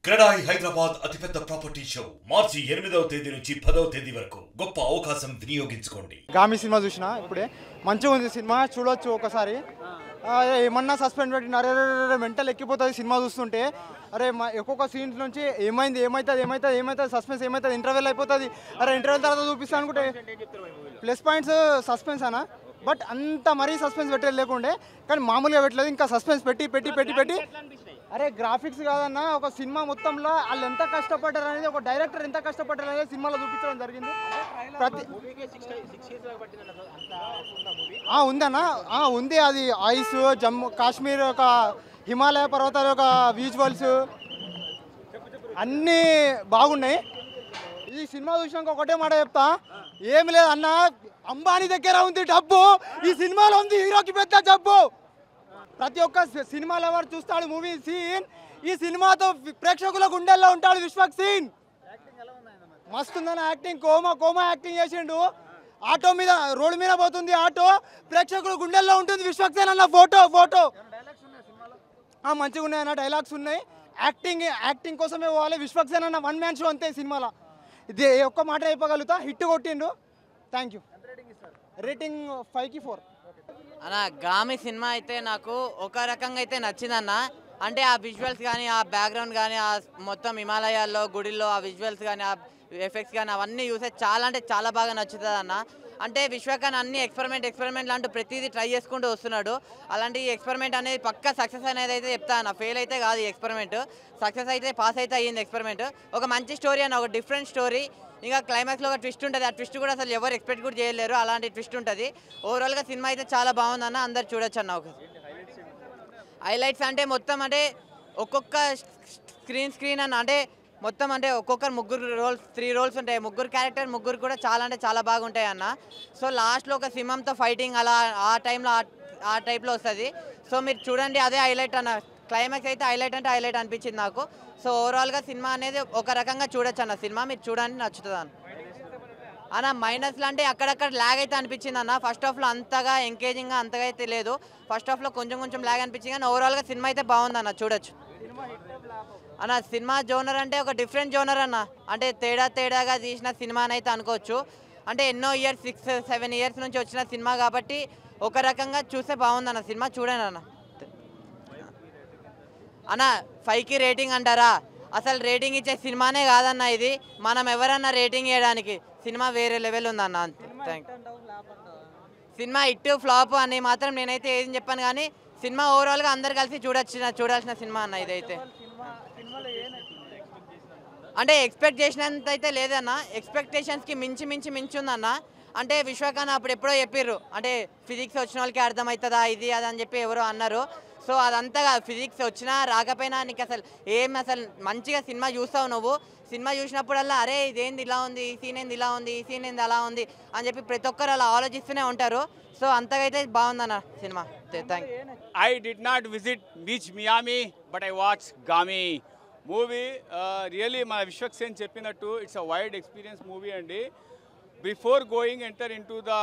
క్రెడాయి హైదరాబాద్ అతిపెద్ద property show మార్చి 8వ తేదీ నుంచి 10వ తేదీ వరకు గొప్ప అవకాశం వినియోగించుకోండి. గామి సినిమా చూసినా ఇప్పుడే మంచిగా ఉంది సినిమా, చూడొచ్చు ఒకసారి. ఏమన్నా సస్పెండ్ పెట్టిన అరే మెంటల్ ఎక్కిపోతుంది సినిమా చూస్తుంటే. అరే ఒక్కొక్క సీన్స్ నుంచి ఏమవుతుంది సస్పెన్స్ ఏమవుతుంది, ఇంటర్వెల్ అయిపోతుంది. అరే ఇంటర్వెల్ తర్వాత చూపిస్తా అనుకుంటే ప్లస్ పాయింట్స్ సస్పెన్స్ అనా, బట్ అంత మరీ సస్పెన్స్ పెట్టేది లేకుండే, కానీ మామూలుగా పెట్టలేదు. ఇంకా సస్పెన్స్ పెట్టి అరే గ్రాఫిక్స్ కాదన్న, ఒక సినిమా మొత్తంలో వాళ్ళు ఎంత కష్టపడ్డారు అనేది, ఒక డైరెక్టర్ ఎంత కష్టపడ్డారు అనేది సినిమాలో చూపించడం జరిగింది. ఉందన్న, ఉంది. అది ఐస్, జమ్మూ కాశ్మీర్, ఒక హిమాలయ పర్వతాల యొక్క విజువల్స్ అన్నీ బాగున్నాయి. ఈ సినిమా చూసినాక ఒకటే మాట చెప్తా, ఏమి లేదు అన్న, అంబానీ దగ్గర ఉంది డబ్బు, ఈ సినిమాలో ఉంది హీరోకి పెద్ద జబ్బు. ప్రతి ఒక్క సినిమా లవర్ చూస్తాడు మూవీ సీన్, ఈ సినిమాతో ప్రేక్షకుల గుండెల్లో ఉంటాడు విశ్వక్ సీన్. మస్తుందన్న యాక్టింగ్, కోమా యాక్టింగ్ చేసిండు. ఆటో మీద రోడ్డు మీద పోతుంది ఆటో, ప్రేక్షకుల గుండెల్లో ఉంటుంది విశ్వక్ సేన్ అన్న ఫోటో మంచిగా ఉన్నాయన్న, డైలాగ్స్ ఉన్నాయి. యాక్టింగ్ కోసమే పోవాలి. విశ్వక్ సేన్ అన్న వన్ మ్యాన్ షో అంతే సినిమాలో. ఇది ఒక్క మాట అయిపోగలుగుతా, హిట్ కొట్టిండు. Thank you. రేటింగ్ 5కి 4 అన్న. గామి సినిమా అయితే నాకు ఒక రకంగా అయితే నచ్చిందన్న. అంటే ఆ విజువల్స్ కానీ, ఆ బ్యాక్గ్రౌండ్ కానీ, ఆ మొత్తం హిమాలయాల్లో గుడిలో ఆ విజువల్స్ కానీ, ఆ ఎఫెక్ట్స్ కానీ అవన్నీ చూసే చాలా అంటే చాలా బాగా నచ్చుతుంది అన్న. అంటే విశ్వకన్ అన్ని ఎక్స్పెరిమెంట్ లాంటి ప్రతిదీ ట్రై చేసుకుంటూ వస్తున్నాడు. అలాంటి ఎక్స్పెరిమెంట్ అనేది పక్కా సక్సెస్ అనేది అయితే చెప్తా అన్న. ఫెయిల్ అయితే కాదు ఈ ఎక్స్పెరిమెంట్, సక్సెస్ అయితే పాస్ అయితే అయ్యింది ఎక్స్పెరిమెంట్. ఒక మంచి స్టోరీ అన్న, ఒక డిఫరెంట్ స్టోరీ. ఇంకా క్లైమాక్స్లో ఒక ట్విస్ట్ ఉంటుంది, ఆ ట్విస్ట్ కూడా అసలు ఎవరు ఎక్స్పెక్ట్ కూడా చేయలేరు, అలాంటి ట్విస్ట్ ఉంటుంది. ఓవరాల్గా సినిమా అయితే చాలా బాగుందన్న, అందరు చూడొచ్చు అన్న. ఒక హైలైట్స్ అంటే మొత్తం అంటే ఒక్కొక్క స్క్రీన్ అన్న, అంటే మొత్తం అంటే ఒక్కొక్కరు 3 రోల్స్ ఉంటాయి. ముగ్గురు కూడా చాలా అంటే చాలా బాగుంటాయి అన్న. సో లాస్ట్లో ఒక సింహంతో ఫైటింగ్ అలా ఆ టైంలో ఆ టైప్లో వస్తుంది. సో మీరు చూడండి, అదే హైలైట్ అన్న. క్లైమాక్స్ అయితే హైలైట్ అనిపించింది నాకు. సో ఓవరాల్గా సినిమా అనేది ఒక రకంగా చూడొచ్చు అన్న. సినిమా మీరు చూడండి, నచ్చుతుంది అన్న. మైనస్లు అంటే అక్కడక్కడ ల్యాగ్ అయితే అనిపించింది అన్న. ఫస్ట్ హాఫ్లో అంతగా ఎంగేజింగ్గా అంతగా అయితే లేదు. ఫస్ట్ హాఫ్లో కొంచెం ల్యాగ్ అనిపించింది, కానీ ఓవరాల్గా సినిమా అయితే బాగుందన్న, చూడొచ్చు అన్న. సినిమా జోనర్ అంటే ఒక డిఫరెంట్ జోనర్ అన్న. అంటే తేడాగా తీసిన సినిమా అని అయితే అనుకోవచ్చు. అంటే ఎన్నో ఇయర్స్ 6-7 ఇయర్స్ నుంచి వచ్చిన సినిమా కాబట్టి ఒక రకంగా చూస్తే బాగుందన్న. సినిమా చూడండి అన్న. 5కి రేటింగ్ అంటారా? అసలు రేటింగ్ ఇచ్చే సినిమానే కాదన్న ఇది. మనం ఎవరన్నా రేటింగ్ ఇవ్వడానికి, సినిమా వేరే లెవెల్ ఉందన్న. థ్యాంక్ సినిమా హిట్ ఫ్లాప్ అని మాత్రం నేనైతే ఏం చెప్పాను, కానీ సినిమా ఓవరాల్గా అందరు కలిసి చూడాల్సిన సినిమా అన్న ఇదైతే. అంటే ఎక్స్పెక్ట్ చేసినంత అయితే లేదన్న, ఎక్స్పెక్టేషన్స్కి మించి ఉందన్న. అంటే విశ్వకన్ అప్పుడు ఎప్పుడో చెప్పిర్రు, అంటే ఫిజిక్స్ వచ్చిన వాళ్ళకి అర్థమవుతుందా ఇది అది అని చెప్పి ఎవరో అన్నారు. సో అదంతా ఫిజిక్స్ వచ్చినా రాకపోయినా నీకు అసలు మంచిగా సినిమా చూస్తావు నువ్వు. సినిమా చూసినప్పుడల్లా అరే ఇదేంది ఇలా ఉంది, ఈ సీన్ ఏంది ఇలా ఉంది, ఈ సీన్ ఏంది అలా ఉంది అని చెప్పి ప్రతి ఒక్కరు అలా ఆలోచిస్తూనే ఉంటారు. సో అంతగా అయితే బాగుందన్న cinema. Thank you. I did not visit beach Miami, but I watched Gami movie. Really, my Vishwak Sen cheppinattu, it's a wide experience movie andi. Before enter into the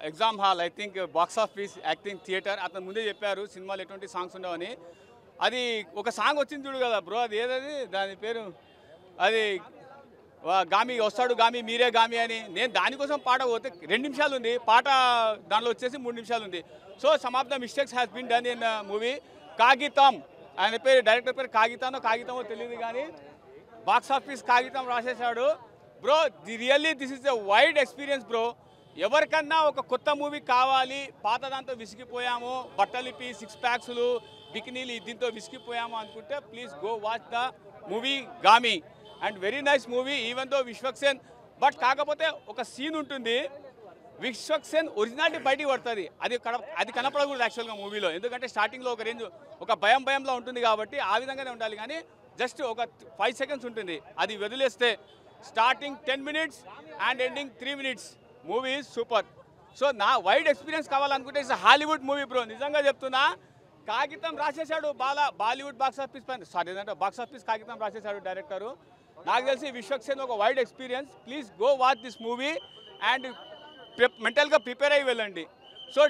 exam hall, I think box office, acting, theatre, atanu munde chepparu సినిమాలో ఎటువంటి songs ఉండవని. అది ఒక song వచ్చింది చూడు కదా bro, అది ఏదది, దాని పేరు అది గామి వస్తాడు గామి మీరే గామి అని. నేను దానికోసం పాట పోతే 2 నిమిషాలు ఉంది పాట, దానిలో వచ్చేసి 3 నిమిషాలు ఉంది. So some of the mistakes has been done in movie. కాగితం, ఆయన పేరు డైరెక్టర్ పేరు కాగితమో తెలియదు, కానీ బాక్స్ ఆఫీస్ కాగితం రాసేసాడు bro. This is a wide experience bro. ఎవరికన్నా ఒక కొత్త మూవీ కావాలి, పాత దాంతో విసిగిపోయాము, బట్టలిపి 6 ప్యాక్స్లు బికినీలు దీంతో విసిగిపోయాము అనుకుంటే please go watch the movie Gaami. And very nice movie even though Vishwak Sen. But కాకపోతే ఒక సీన్ ఉంటుంది, విశ్వక్ సేన్ ఒరిజినాలిటీ బయటికి పడుతుంది. అది కనపడకూడదు యాక్చువల్గా మూవీలో, ఎందుకంటే స్టార్టింగ్లో ఒక రేంజ్ ఒక భయంలో ఉంటుంది కాబట్టి ఆ విధంగానే ఉండాలి. కానీ జస్ట్ ఒక 5 సెకండ్స్ ఉంటుంది, అది వదిలేస్తే starting 10 minutes and ending 3 minutes movie super. So నా వైడ్ ఎక్స్పీరియన్స్ కావాలనుకుంటే ఇట్స్ హాలీవుడ్ మూవీ బ్రో, నిజంగా చెప్తున్నా. కాగితం రాసేసాడు బాలీవుడ్ బాక్స్ ఆఫీస్ కాగితం రాసేసాడు డైరెక్టరు. నాకు తెలిసి విశ్వక్ సేన్ ఒక wide experience. Please go watch this movie and మెంటల్గా ప్రిపేర్ అయ్యి వెళ్ళండి. So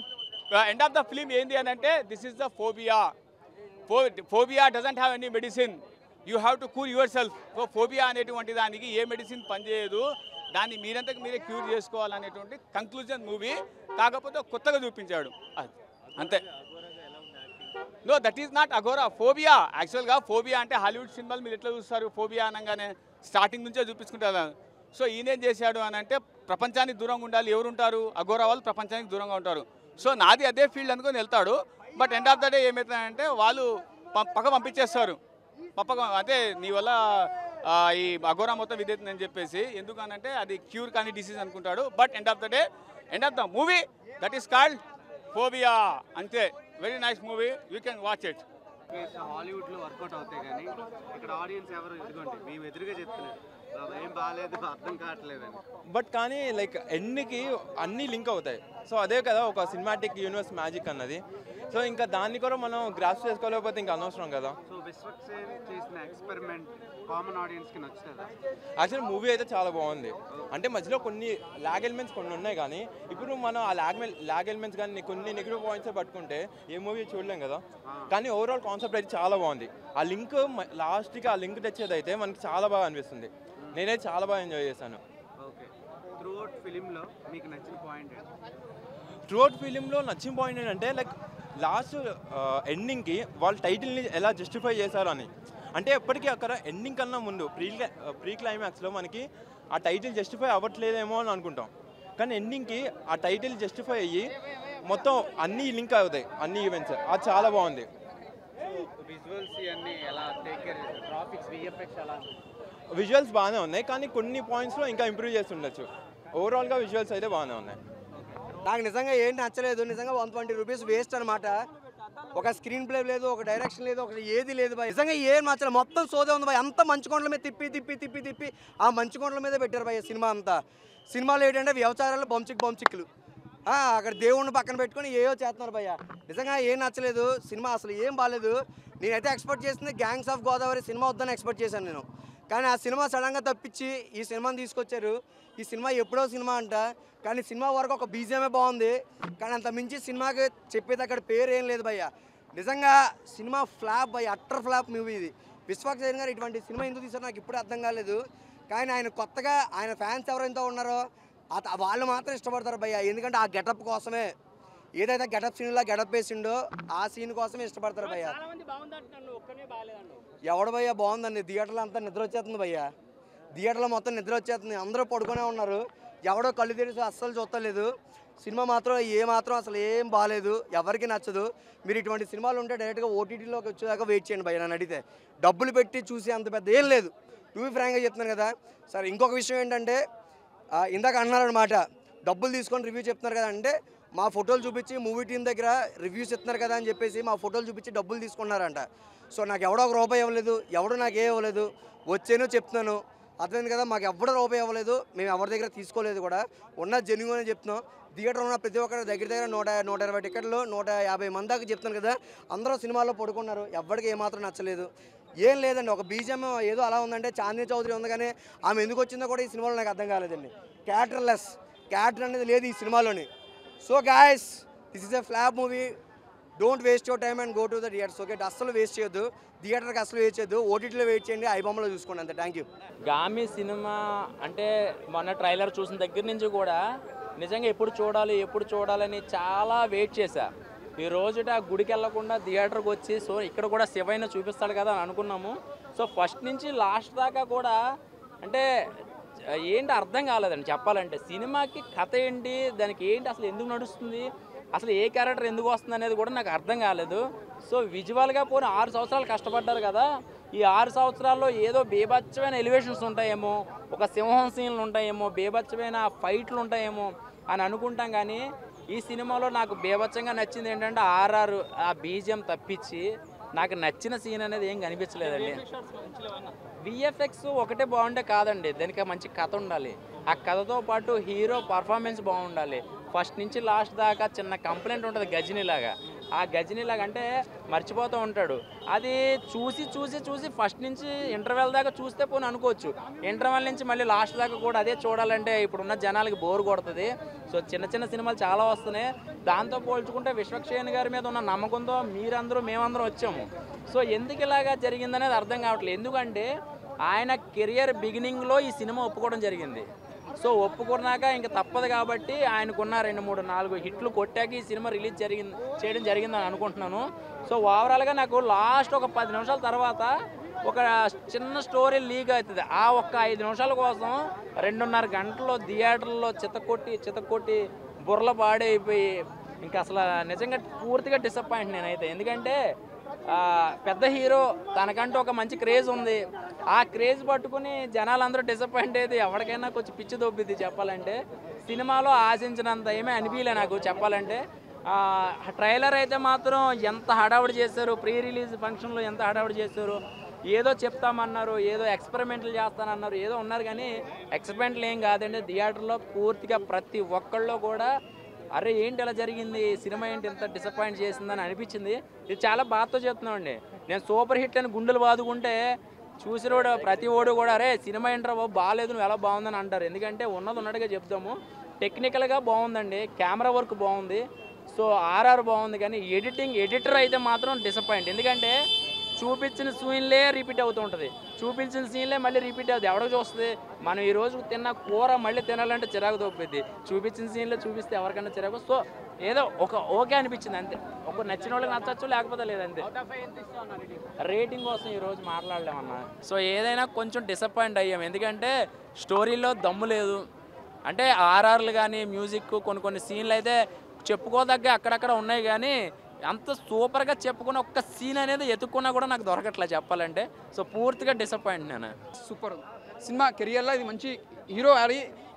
end of the film ఏంది అని అంటే, this is the phobia. Phobia doesn't have any medicine. You have to cool your self. So phobia అనేటువంటి దానికి ఏ medicine పనిచేయదు, దాన్ని మీరంతకు మీరే క్యూర్ చేసుకోవాలనేటువంటి కంక్లూజన్ మూవీ. కాకపోతే కొత్తగా చూపించాడు అంతే. No, that is not Aghora, phobia. యాక్చువల్గా ఫోబియా అంటే హాలీవుడ్ సినిమాలు మీరు ఎట్లా చూస్తారు, ఫోబియా అనగానే స్టార్టింగ్ నుంచే చూపించుకుంటారు. సో ఈయనేం చేశాడు అని అంటే ప్రపంచానికి దూరంగా ఉండాలి. ఎవరుంటారు, అఘోరా వాళ్ళు ప్రపంచానికి దూరంగా ఉంటారు. సో నాది అదే ఫీల్డ్ అనుకుని వెళ్తాడు. But end of the day ఏమవుతుందంటే వాళ్ళు పక్క పంపించేస్తారు. అంటే నీ వల్ల ఈ అఘోరా మొత్తం విధేతుందని చెప్పేసి. ఎందుకనంటే అది క్యూర్ కానీ డిసీజ్ అనుకుంటాడు. But end of the day, end of the movie that is called phobia అంతే. Very nice movie, you can watch it. హాలీవుడ్లో వర్కౌట్ అవుతాయి కానీ ఇక్కడ ఆడియన్స్ ఎవరు ఇదిగోండి మేము ఎదురుగా చెప్తున్నారు ఏం బాగాలేదు అర్థం కావట్లేదని. బట్ కానీ లైక్ ఎండ్కి అన్నీ లింక్ అవుతాయి. సో అదే కదా ఒక సినిమాటిక్ యూనివర్స్ మ్యాజిక్ అన్నది. సో ఇంకా దాన్ని కూడా మనం గ్రాస్ చేసుకోలేకపోతే ఇంకా అనవసరం కదా. సో విశ్వక్సేన్ చేసిన ఎక్స్పెరిమెంట్ కామన్ ఆడియన్స్కి నచ్చుతుందా? యాక్చువల్లీ మూవీ అయితే చాలా బాగుంది. అంటే మధ్యలో కొన్ని ల్యాగ్ ఎలిమెంట్స్ కొన్ని ఉన్నాయి, కానీ ఇప్పుడు మనం ఆ ల్యాగ్ ఎలిమెంట్స్ కానీ కొన్ని నెగిటివ్ పాయింట్స్ పట్టుకుంటే ఏ మూవీ చూడలేం కదా. కానీ ఓవరాల్ కాన్సెప్ట్ అయితే చాలా బాగుంది. ఆ లింక్ లాస్ట్కి ఆ లింక్ తెచ్చేది అయితే మనకి చాలా బాగా అనిపిస్తుంది. నేనైతే చాలా బాగా ఎంజాయ్ చేశాను. ఓకే, త్రూఅవుట్ ఫిలింలో మీకు నచ్చిన పాయింట్ ఏంటి? త్రూఅవుట్ ఫిలింలో నచ్చిన పాయింట్ ఏంటంటే లైక్ లాస్ట్ ఎండింగ్కి వాళ్ళ టైటిల్ని ఎలా జస్టిఫై చేశారు అని. అంటే ఎప్పటికీ అక్కడ ఎండింగ్ కన్నా ముందు ప్రీ క్లైమాక్స్లో మనకి ఆ టైటిల్ జస్టిఫై అవ్వట్లేదేమో అని అనుకుంటాం. కానీ ఎండింగ్కి ఆ టైటిల్ జస్టిఫై అయ్యి మొత్తం అన్నీ లింక్ అవుతాయి, అన్ని ఈవెంట్స్. అది చాలా బాగుంది. విజువల్స్ అన్నీ ఎలా టేక్ కేర్ చేస్తారు, గ్రాఫిక్స్ విఎఫ్ఎక్స్ ఎలా? విజువల్స్ బాగానే ఉన్నాయి, కానీ కొన్ని పాయింట్స్లో ఇంకా ఇంప్రూవ్ చేస్తుండొచ్చు. ఓవరాల్గా విజువల్స్ అయితే బాగానే ఉన్నాయి. నాకు నిజంగా ఏం నచ్చలేదు. నిజంగా 120 రూపీస్ వేస్ట్ అనమాట. ఒక స్క్రీన్ ప్లే లేదు, ఒక డైరెక్షన్ లేదు, ఒక ఏది లేదు బాయ్. నిజంగా ఏం నచ్చలేదు, మొత్తం సోదే ఉంది బాయ్. అంత మంచు కొండల మీద తిప్పి ఆ మంచు కొండల మీద పెట్టారు బాయ్ సినిమా అంతా. సినిమాలో ఏంటంటే వ్యవచారాలు బొంచిక్లు అక్కడ దేవుడిని పక్కన పెట్టుకొని ఏవో చేస్తున్నారు భయ్య. నిజంగా ఏం నచ్చలేదు సినిమా, అసలు ఏం బాగాలేదు. నేనైతే ఎక్స్పెక్ట్ చేసింది గ్యాంగ్స్ ఆఫ్ గోదావరి సినిమా వద్దని ఎక్స్పెక్ట్ చేశాను నేను. కానీ ఆ సినిమా సడన్గా తప్పించి ఈ సినిమాని తీసుకొచ్చారు. ఈ సినిమా ఎప్పుడో సినిమా అంట, కానీ సినిమా వరకు ఒక బీజిఎమే బాగుంది. కానీ అంత మించి సినిమాకి చెప్పేది అక్కడ పేరు ఏం లేదు భయ్య. నిజంగా సినిమా ఫ్లాప్ భయ్య, అట్టర్ ఫ్లాప్ మూవీ ఇది. విశ్వక్సేన్ గారు ఇటువంటి సినిమా ఎందుకు తీసారో నాకు ఇప్పుడు అర్థం కాలేదు. కానీ ఆయన కొత్తగా ఆయన ఫ్యాన్స్ ఎవరైతే ఉన్నారో వాళ్ళు మాత్రం ఇష్టపడతారు భయ్య. ఎందుకంటే ఆ గెటప్ కోసమే, ఏదైతే గెటప్ సీన్లో గెటప్ వేసిండో ఆ సీన్ కోసమే ఇష్టపడతారు భయ్య. ఎవడు భయ్య బాగుందండి, థియేటర్లో అంతా నిద్ర వచ్చేస్తుంది భయ్య. థియేటర్లో మొత్తం నిద్ర వచ్చేస్తుంది, అందరూ పడుకునే ఉన్నారు. ఎవడో కళ్ళు తెరిచి అస్సలు చూస్తలేదు. సినిమా మాత్రం మాత్రం అసలు ఏం బాగాలేదు, ఎవరికి నచ్చదు. మీరు ఇటువంటి సినిమాలు ఉంటే డైరెక్ట్గా ఓటీటీలోకి వచ్చేదాకా వెయిట్ చేయండి భయ్య. నన్ను అడిగితే డబ్బులు పెట్టి చూసి అంత పెద్ద ఏం లేదు, టు బి ఫ్రాంక్గా చెప్తున్నాను కదా. సరే, ఇంకొక విషయం ఏంటంటే ఇందాక అన్నారనమాట, డబ్బులు తీసుకొని రివ్యూ చెప్తున్నారు కదా అంటే, మా ఫోటోలు చూపించి మూవీ టీం దగ్గర రివ్యూస్ ఇస్తున్నారు కదా అని చెప్పేసి మా ఫోటోలు చూపించి డబ్బులు తీసుకున్నారంట. సో నాకు ఎవడో ఒక రూపాయి ఇవ్వలేదు, ఎవడో నాకు ఏ ఇవ్వలేదు. వచ్చాను చెప్తున్నాను, అర్థమైంది కదా. మాకు ఎవడో రూపాయి ఇవ్వలేదు, మేము ఎవరి దగ్గర తీసుకోలేదు కూడా. ఉన్న జెన్యూన్ అని చెప్తున్నాం. థియేటర్లో ఉన్న ప్రతి ఒక్కరి దగ్గర 120 టికెట్లు 150 మంది దాకా చెప్తున్నాను కదా. అందరూ సినిమాలో పడుకున్నారు, ఎవరికి ఏమాత్రం నచ్చలేదు. ఏం లేదండి, ఒక బీజిఎం ఏదో అలా ఉందంటే చాందినీ చౌదరి ఉంది, కానీ ఆమె ఎందుకు వచ్చిందో కూడా ఈ సినిమాలో నాకు అర్థం కాలేదండి. క్యారెక్టర్ అనేది లేదు ఈ సినిమాలోని. So guys, this is a flop movie. Don't waste your time and go to the theatres. Okay, అస్సలు వేస్ట్ చేయొద్దు, థియేటర్కి అసలు వేస్ట్ చేయొద్దు, ఓటీటీలో వెయిట్ చేయండి, ఐబొమ్మలో చూసుకోండి అంతే. Thank you. గామి సినిమా అంటే మొన్న ట్రైలర్ చూసిన దగ్గర నుంచి కూడా నిజంగా ఎప్పుడు చూడాలని చాలా వెయిట్ చేశా. ఈ రోజుట గుడికి వెళ్ళకుండా థియేటర్కి వచ్చి సో ఇక్కడ కూడా శివయ్యను చూపిస్తాడు కదా అని అనుకున్నాము. సో ఫస్ట్ నుంచి లాస్ట్ దాకా కూడా అంటే ఏంటి అర్థం కాలేదండి చెప్పాలంటే. సినిమాకి కథ ఏంటి, దానికి ఏంటి, అసలు ఎందుకు నడుస్తుంది, అసలు ఏ క్యారెక్టర్ ఎందుకు వస్తుంది అనేది కూడా నాకు అర్థం కాలేదు. సో విజువల్గా పోనీ 6 సంవత్సరాలు కష్టపడ్డారు కదా, ఈ 6 సంవత్సరాల్లో ఏదో బేబచ్చమైన ఎలివేషన్స్ ఉంటాయేమో, ఒక సింహం సీన్లు ఉంటాయేమో, బేబచ్చమైన ఫైట్లు ఉంటాయేమో అని అనుకుంటాం. కానీ ఈ సినిమాలో నాకు బేబచ్చంగా నచ్చింది ఏంటంటే ఆర్ఆర్ ఆ బీజిఎం తప్పించి నాకు నచ్చిన సీన్ అనేది ఏం కనిపించలేదండి. విఎఫ్ఎక్స్ ఒకటే బాగుంటే కాదండి, దానికి మంచి కథ ఉండాలి. ఆ కథతో పాటు హీరో పర్ఫార్మెన్స్ బాగుండాలి. ఫస్ట్ నుంచి లాస్ట్ దాకా చిన్న కంప్లైంట్ ఉంటుంది గజనీలాగా, ఆ గజని లాగంటే మర్చిపోతూ ఉంటాడు. అది చూసి చూసి చూసి ఫస్ట్ నుంచి ఇంటర్వెల్ దాకా చూస్తే పోనీ అనుకోవచ్చు, ఇంటర్వెల్ నుంచి మళ్ళీ లాస్ట్ దాకా కూడా అదే చూడాలంటే ఇప్పుడున్న జనాలకి బోర్ కొడుతుంది. సో చిన్న చిన్న సినిమాలు చాలా వస్తున్నాయి. దాంతో పోల్చుకుంటే విశ్వక్సేన్ గారి మీద ఉన్న నమ్మకంతో మీరందరూ మేమందరం వచ్చాము. సో ఎందుకు ఇలాగా జరిగిందనేది అర్థం కావట్లేదు. ఎందుకంటే ఆయన కెరియర్ బిగినింగ్లో ఈ సినిమా ఒప్పుకోవడం జరిగింది. సో ఒప్పుకున్నాక ఇంకా తప్పదు కాబట్టి ఆయనకున్న 2, 3, 4 హిట్లు కొట్టాక ఈ సినిమా రిలీజ్ చేయడం జరిగిందని అనుకుంటున్నాను. సో ఓవరాల్గా నాకు లాస్ట్ ఒక 10 నిమిషాల తర్వాత ఒక చిన్న స్టోరీ లీక్ అవుతుంది. ఆ ఒక్క 5 నిమిషాల కోసం 2.5 గంటల్లో థియేటర్లో చితకొట్టి బుర్రల పాడైపోయి ఇంకా అసలు నిజంగా పూర్తిగా డిసప్పాయింట్ నేనైతే. ఎందుకంటే పెద్ద హీరో, తనకంటూ ఒక మంచి క్రేజ్ ఉంది. ఆ క్రేజ్ పట్టుకుని జనాలందరూ డిసప్పాయింట్ అయితే ఎవరికైనా కొంచెం పిచ్చి దొబ్బిద్ది చెప్పాలంటే. సినిమాలో ఆశించినంత ఏమీ అనిపించలే నాకు చెప్పాలంటే. ట్రైలర్ అయితే మాత్రం ఎంత హడావుడి చేశారు, ప్రీ రిలీజ్ ఫంక్షన్లో ఎంత హడావుడి చేశారు. ఏదో చెప్తామన్నారు, ఏదో ఎక్స్పెరిమెంట్లు చేస్తానన్నారు, ఏదో ఉన్నారు. కానీ ఎక్స్పెరిమెంట్లు ఏం కాదండి. థియేటర్లో పూర్తిగా ప్రతి ఒక్కళ్ళు కూడా అరే ఏంటి ఇలా జరిగింది, సినిమా ఏంటి ఎంత డిసప్పాయింట్ చేసిందని అనిపించింది. ఇది చాలా బాధతో చెప్తున్నామండి. నేను సూపర్ హిట్ అని గుండెలు బాదుకుంటే చూసినోడు ప్రతి ఓడు కూడా అరే సినిమా ఏంట్రా బాబు బాగాలేదు, నువ్వు ఎలా బాగుందని అంటారు. ఎందుకంటే ఉన్నట్టుగా చెప్తాము. టెక్నికల్గా బాగుందండి, కెమెరా వర్క్ బాగుంది, సో ఆర్ఆర్ బాగుంది. కానీ ఎడిటర్ అయితే మాత్రం డిసప్పాయింట్. ఎందుకంటే చూపించిన సీన్లే రిపీట్ అవుతూ ఉంటుంది, చూపించిన సీన్లే మళ్ళీ రిపీట్ అవుతుంది. ఎవరికి చూస్తుంది? మనం ఈరోజు తిన్న కూర మళ్ళీ తినాలంటే చిరాకు తోపిద్ది. చూపించిన సీన్లో చూపిస్తే ఎవరికైనా చిరాకు. సో ఏదో ఓకే అనిపించింది అంతే. ఒక నచ్చిన వాళ్ళకి నచ్చచ్చు, లేకపోతే లేదంతే. రేటింగ్ కోసం ఈరోజు మాట్లాడలేమన్నా. సో ఏదైనా కొంచెం డిసప్పాయింట్ అయ్యాం. ఎందుకంటే స్టోరీలో దమ్ము లేదు. అంటే ఆర్ఆర్లు కానీ మ్యూజిక్ కొన్ని సీన్లు అయితే చెప్పుకోదగ్గ అక్కడక్కడ ఉన్నాయి. కానీ అంత సూపర్గా చెప్పుకున్న ఒక్క సీన్ అనేది ఎత్తుక్కున్నా కూడా నాకు దొరకట్లే చెప్పాలంటే. సో పూర్తిగా డిసప్పాయింట్ నేను. Super cinema. కెరియర్లో ఇది మంచి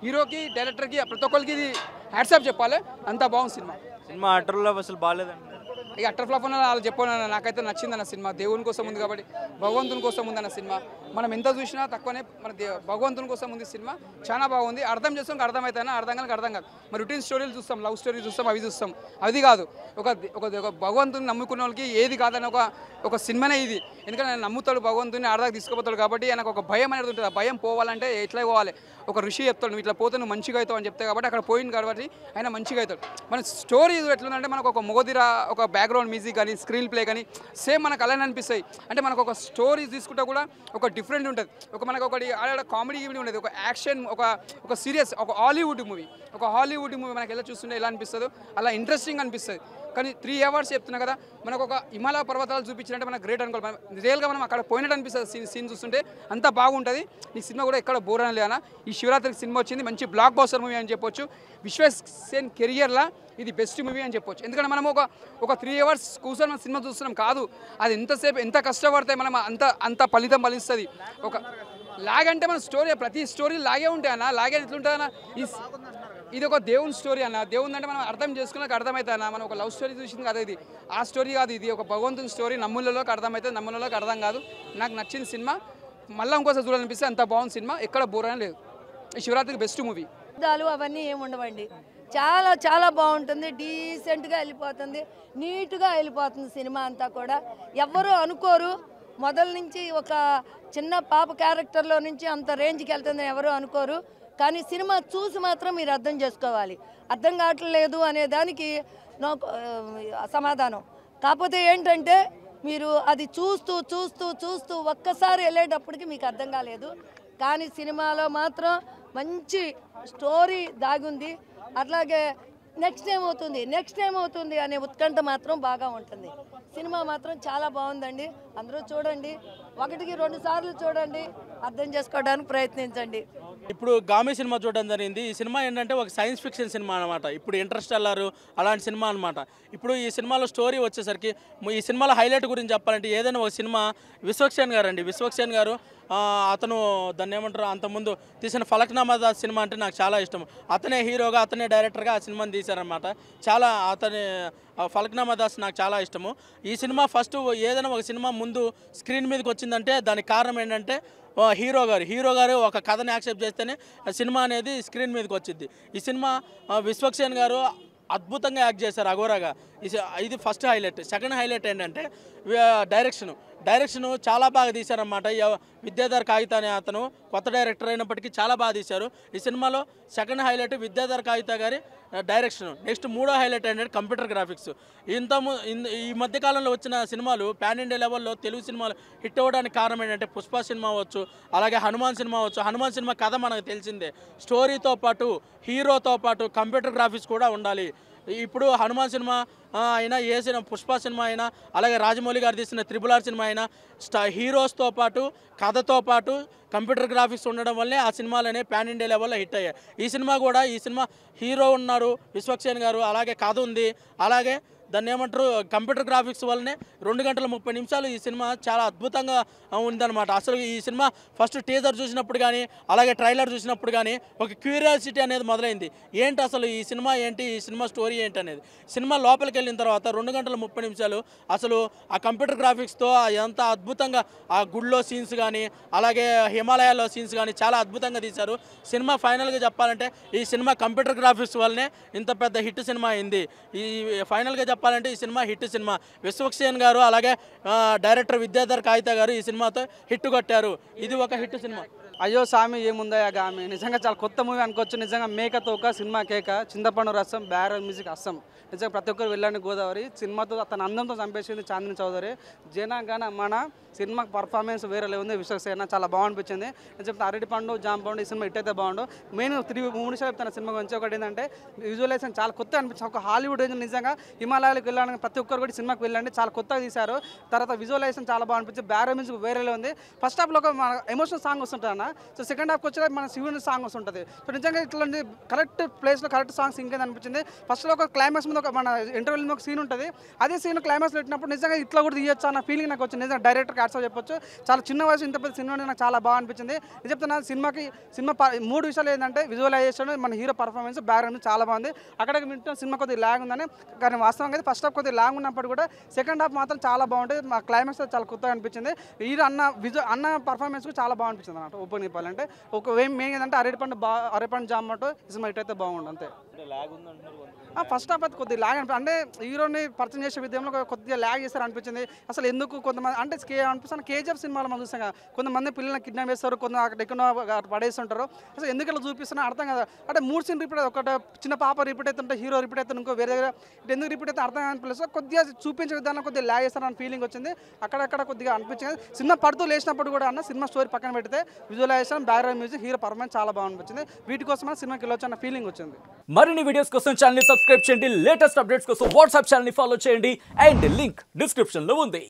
హీరోకి డైరెక్టర్కి ప్రతి ఒక్కరికి ఇది హ్యాట్సాప్ చెప్పాలి. అంత బాగుంది సినిమా అటర్లో అసలు బాగాలేదండి. ఇక అటర్ ఫ్లాప్ అన్న వాళ్ళు చెప్పాను. నాకైతే నచ్చిందన్న సినిమా. దేవుని కోసం ఉంది కాబట్టి, భగవంతుని కోసం ఉందన్న సినిమా. మనం ఎంత చూసినా తక్కువనే. మన భగవంతుని కోసం ఉంది సినిమా. చాలా బాగుంది. అర్థం చేస్తాం, అర్థమవుతాయి, అర్థం కానీ అర్థం కాదు. మరి రొటీన్ స్టోరీలు చూస్తాం, లవ్ స్టోరీ చూస్తాం, అవి చూస్తాం. అది కాదు, ఒక భగవంతుని నమ్ముకున్న వాళ్ళకి ఏది కాదని ఒక సినిమానే ఇది. ఎందుకంటే ఆయన నమ్ముతాడు భగవంతుని, ఆడదాకా తీసుకుపోతాడు కాబట్టి ఆయనకు ఒక భయం అనేది ఉంటుంది. ఆ భయం పోవాలంటే ఎట్లా పోవాలి? ఒక ఋషి చెప్తాడు, నువ్వు ఇట్లా పోతే నువ్వు మంచిగా అవుతావు అని చెప్తే కాబట్టి అక్కడ పోయింది కాబట్టి ఆయన మంచిగా అవుతాడు. మన స్టోరీ ఎట్లుందంటే మనకు ఒక మొగదిర, ఒక బ్యాక్గ్రౌండ్ మ్యూజిక్ కానీ, స్క్రీన్ ప్లే కానీ సేమ్ మనకు అలానే అనిపిస్తాయి. అంటే మనకు ఒక స్టోరీ తీసుకుంటే కూడా ఒక డిఫరెంట్ ఉంటుంది. మనకు ఒకటి ఆడ కామెడీ ఉండేది, ఒక యాక్షన్, ఒక సీరియస్, ఒక హాలీవుడ్ మూవీ మనకు ఎలా చూస్తుంటే ఎలా అనిపిస్తుందో అలా ఇంట్రెస్టింగ్ అనిపిస్తుంది. కానీ 3 అవర్స్ చెప్తున్నా కదా, మనకు ఒక హిమాలయ పర్వతాలు చూపించినట్టే మనకు గ్రేట్ అనుకోవాలి. రియల్గా మనం అక్కడ పోయినట్టు అనిపిస్తుంది. సీన్ చూస్తుంటే అంత బాగుంటుంది. ఈ సినిమా కూడా ఎక్కడ బోర్ అని లేనా. ఈ శివరాత్రికి సినిమా వచ్చింది, మంచి బ్లాక్ బస్టర్ మూవీ అని చెప్పొచ్చు. విశ్వక్సేన్ కెరియర్లా ఇది బెస్ట్ మూవీ అని చెప్పొచ్చు. ఎందుకంటే మనం ఒక 3 అవర్స్ కూర్చొని మనం సినిమా చూస్తున్నాం కాదు, అది ఎంతసేపు ఎంత కష్టపడితే మనం అంత ఫలితం ఫలిస్తుంది. ఒక లాగ్ అంటే మన స్టోరీ, ప్రతి స్టోరీ లాగే ఉంటాయి అన్న. లాగే ఎట్లుంటుంది అన్న, ఇది ఒక దేవుని స్టోరీ అన్న. దేవుని అంటే మనం అర్థం చేసుకున్నాక అర్థమవుతుంది అన్న. మనం ఒక లవ్ స్టోరీ చూసింది కదా, ఇది ఆ స్టోరీ కాదు, ఇది ఒక భగవంతుని స్టోరీ. నమ్ములలోకి అర్థమవుతుంది, నమ్ములలోకి అర్థం కాదు. నాకు నచ్చిన సినిమా. మళ్ళీ ఇంకోసారి చూడాలనిపిస్తే అంత బాగుంది సినిమా, ఎక్కడ బోర్ అని లేదు. ఈ శివరాత్రికి బెస్ట్ మూవీ. అవన్నీ ఏముండవండి, చాలా చాలా బాగుంటుంది. డీసెంట్గా వెళ్ళిపోతుంది, నీట్గా వెళ్ళిపోతుంది సినిమా అంతా కూడా. ఎవ్వరూ అనుకోరు మొదల నుంచి ఒక చిన్న పాప క్యారెక్టర్లో నుంచి అంత రేంజ్కి వెళ్తుందని ఎవరూ అనుకోరు. కానీ సినిమా చూసి మాత్రం మీరు అర్థం చేసుకోవాలి. అర్థం కావట్లేదు అనే దానికి నాకు సమాధానం. కాకపోతే ఏంటంటే మీరు అది చూస్తూ చూస్తూ చూస్తూ ఒక్కసారి వెళ్ళేటప్పటికి మీకు అర్థం కాలేదు. కానీ సినిమాలో మాత్రం మంచి స్టోరీ దాగుంది. అట్లాగే నెక్స్ట్ ఏమవుతుంది అనే ఉత్కంఠ మాత్రం బాగా ఉంటుంది. సినిమా మాత్రం చాలా బాగుందండి. అందరూ చూడండి, 1-2 సార్లు చూడండి, అర్థం చేసుకోవడానికి ప్రయత్నించండి. ఇప్పుడు గామి సినిమా చూడడం జరిగింది. ఈ సినిమా ఏంటంటే ఒక సైన్స్ ఫిక్షన్ సినిమా అనమాట. ఇప్పుడు ఇంటర్స్టెల్లార్ అలాంటి సినిమా అనమాట. ఇప్పుడు ఈ సినిమాలో స్టోరీ వచ్చేసరికి, ఈ సినిమాలో హైలైట్ గురించి చెప్పాలంటే ఏదైనా ఒక సినిమా విశ్వక్సేన్ గారు అతను దాన్ని ఏమంటారు, అంతకుముందు తీసిన ఫలక్నామా దాస్ సినిమా అంటే నాకు చాలా ఇష్టం. అతనే హీరోగా, అతనే డైరెక్టర్గా ఆ సినిమాని తీశారనమాట. చాలా అతని ఫలక్నామా దాస్ నాకు చాలా ఇష్టము. ఈ సినిమా ఫస్ట్ ఏదైనా ఒక సినిమా ముందు స్క్రీన్ మీదకి వచ్చిందంటే దానికి కారణం ఏంటంటే హీరో గారు ఒక కథని యాక్సెప్ట్ చేస్తేనే సినిమా అనేది స్క్రీన్ మీదకి వచ్చింది. ఈ సినిమా విశ్వక్సేన్ గారు అద్భుతంగా యాక్ట్ చేశారు అఘోరాగా. ఇది ఫస్ట్ హైలైట్. సెకండ్ హైలైట్ ఏంటంటే డైరెక్షను చాలా బాగా తీశారన్నమాట. విద్యాధర్ కాగిత అనే అతను కొత్త డైరెక్టర్ అయినప్పటికీ చాలా బాగా తీశారు ఈ సినిమాలో. సెకండ్ హైలైట్ విద్యాధర్ కాగిత గారి డైరెక్షన్. నెక్స్ట్ మూడో హైలైట్ ఏంటంటే కంప్యూటర్ గ్రాఫిక్స్. ఈ మధ్యకాలంలో వచ్చిన సినిమాలు పాన్ ఇండియా లెవెల్లో తెలుగు సినిమాలు హిట్ అవ్వడానికి కారణం ఏంటంటే పుష్ప సినిమా అవ్వచ్చు, అలాగే హనుమాన్ సినిమా అవ్వచ్చు. హనుమాన్ సినిమా కథ మనకు తెలిసిందే. స్టోరీతో పాటు హీరోతో పాటు కంప్యూటర్ గ్రాఫిక్స్ కూడా ఉండాలి. ఇప్పుడు హనుమాన్ సినిమా అయినా, ఏ సినిమా పుష్ప సినిమా అయినా, అలాగే రాజమౌళి గారు తీసిన RRR సినిమా అయినా హీరోస్తో పాటు కథతో పాటు కంప్యూటర్ గ్రాఫిక్స్ ఉండడం వల్లే ఆ సినిమాలు అనేవి పాన్ ఇండియా లెవెల్లో హిట్ అయ్యాయి. ఈ సినిమా హీరో ఉన్నారు విశ్వక్సేన్ గారు, అలాగే కథ ఉంది, అలాగే దాన్ని ఏమంటారు కంప్యూటర్ గ్రాఫిక్స్ వల్లనే 2 గంటల 30 నిమిషాలు ఈ సినిమా చాలా అద్భుతంగా ఉందన్నమాట. అసలు ఈ సినిమా ఫస్ట్ టీజర్ చూసినప్పుడు కానీ, అలాగే ట్రైలర్ చూసినప్పుడు కానీ ఒక క్యూరియాసిటీ అనేది మొదలైంది. ఏంటి అసలు ఈ సినిమా ఏంటి, ఈ సినిమా స్టోరీ ఏంటి అనేది. సినిమా లోపలికి వెళ్ళిన తర్వాత 2 గంటల 30 నిమిషాలు అసలు ఆ కంప్యూటర్ గ్రాఫిక్స్తో ఎంత అద్భుతంగా ఆ గుడిలో సీన్స్ కానీ, అలాగే హిమాలయాల్లో సీన్స్ కానీ చాలా అద్భుతంగా తీశారు. సినిమా ఫైనల్గా చెప్పాలంటే ఈ సినిమా కంప్యూటర్ గ్రాఫిక్స్ వల్లనే ఇంత పెద్ద హిట్ సినిమా అయింది. ఈ ఫైనల్గా చెప్పాలంటే ఈ సినిమా హిట్ సినిమా. విశ్వక్సేన్ గారు అలాగే డైరెక్టర్ విద్యాధర్ కాగిత గారు ఈ సినిమాతో హిట్ కొట్టారు. ఇది ఒక హిట్ సినిమా. అయ్యో సామి ఏముందయ్యా గామి, నిజంగా చాలా కొత్త మూవీ అనుకోవచ్చు. నిజంగా మేకతో ఒక సినిమా కేక, చింతపండు రసం, బ్యాక్గ్రౌండ్ మ్యూజిక్ అస్సం. నిజంగా ప్రతి ఒక్కరు వెళ్ళండి గోదావరి. సినిమాతో తన అందంతో చంపేసింది చాందిని చౌదరి. జనగణ మన సినిమా పర్ఫార్మెన్స్ వేరే ఉంది. విశ్వక్సేన చాలా బాగునిపించింది. నేను చెప్తాను అరటిపండు జాంపండు ఈ సినిమా ఇట్టయితే బాగుండు. మెయిన్ 3 విషయాలు చెప్తాను సినిమా గురించి. ఒకటి ఏంటంటే విజువలైజేషన్ చాలా కొత్త అనిపించింది. ఒక హాలీవుడ్ రేంజ్ నిజంగా హిమాలయాలకు వెళ్ళడానికి ప్రతి ఒక్కరు కూడా సినిమాకి వెళ్ళండి, చాలా కొత్తగా తీశారు. తర్వాత విజువలైజేషన్ చాలా బాగా అనిపించింది. బ్యాక్గ్రౌండ్ మ్యూజిక్ వేరేలో ఉంది. ఫస్ట్ హాఫ్లో ఒక మన ఎమోషనల్ సాంగ్ వస్తుంటుంది అన్న. సో సెకండ్ హాఫ్కి వచ్చే మన శివుని సాంగ్ వస్తుంటుంది. సో నిజంగా ఇట్లాంటి కరెక్ట్ ప్లేస్లో కరెక్ట్ సాంగ్స్ ఇంకేది అనిపించింది. ఫస్ట్లో ఒక క్లైమాక్స్ మీద ఒక మన ఇంటర్వ్యూలో ఒక సీన్ ఉంటుంది. అదే సీన్ క్లైమాక్స్లో పెట్టినప్పుడు నిజంగా ఇట్లా కూడా తీయొచ్చు అన్న ఫీలింగ్ నాకు వచ్చింది. నిజంగా డైరెక్టర్కి యాడ్స్ చెప్పొచ్చు. చాలా చిన్న వయసు ఇంత పెద్ద సినిమా నాకు చాలా బాగా అనిపించింది. నేను చెప్తున్నా సినిమా 3 విషయాలు ఏంటంటే విజువలైజేషన్, మన హీరో పర్ఫార్మెన్స్, బ్యాక్గ్రౌండ్ చాలా బాగుంది. అక్కడ వింటున్న సినిమా కొద్దిగా ల్యాగ్ ఉందని, కానీ వాస్తవంగా అయితే ఫస్ట్ హాఫ్ కొద్దిగా ల్యాగ్ ఉన్నప్పుడు కూడా సెకండ్ హాఫ్ మాత్రం చాలా బాగుంటుంది. మా క్లైమాక్స్ చాలా కొత్తగా అనిపించింది. హీరో అన్న పర్ఫార్మెన్స్ చాలా బాగా అనిపించింది అన్నమాట. ఓపెన్ చెప్పాలంటే ఒక మెయిన్ ఏంటంటే అరటిపండు జామటో సినిమా ఇటైతే బాగుండు అంతే. ఫస్ట్ హాఫ్ అయితే కొద్దిగా ల్యాగ్ అంటే హీరోని పరిచయం చేసే విధంలో కొద్దిగా ల్యాగ్ చేస్తారు అనిపించింది. అసలు ఎందుకు కొంతమంది అంటే అనిపిస్తుంది KGF సినిమాలో మనం చూసాం కదా, కొంతమంది పిల్లల్ని కిడ్నాప్ చేస్తారు, కొంత అక్కడ ఎక్కడ పడేస్తుంటారు. అసలు ఎందుకు ఇలా చూపిస్తున్నా అర్థం కదా. అంటే 3 సీన్ రిపీట్, ఒకటి చిన్న పాప రిపీట్ అవుతుంటే హీరో రిపీట్ అవుతుంది, ఇంకో వేరే దగ్గర ఎందుకు రిపీట్ అయితే అర్థం కాని ప్లేస్ కొద్దిగా చూపించే విధానం కొద్దిగా ల్యాగ్ చేస్తారని ఫీలింగ్ వచ్చింది. అక్కడక్కడ కొద్దిగా అనిపించింది. సినిమా పడుతూ లేచినప్పుడు కూడా అన్న సినిమా స్టోరీ పక్కన పెడితే visualisation, background music, hero performance చాలా బాగా అనిపించింది. వీటి కోసం సినిమాకి వెళ్ళొచ్చు అన్న ఫీలింగ్ వచ్చింది. మరిన్ని వీడియోస్ కోసం ఛానల్ సబ్స్క్రైబ్ చేయండి. లేటెస్ట్ అప్డేట్స్ కోసం వాట్సాప్ ఛానల్ ఫాలో చేయండి. అండ్ లింక్ డిస్క్రిప్షన్ లో ఉంది.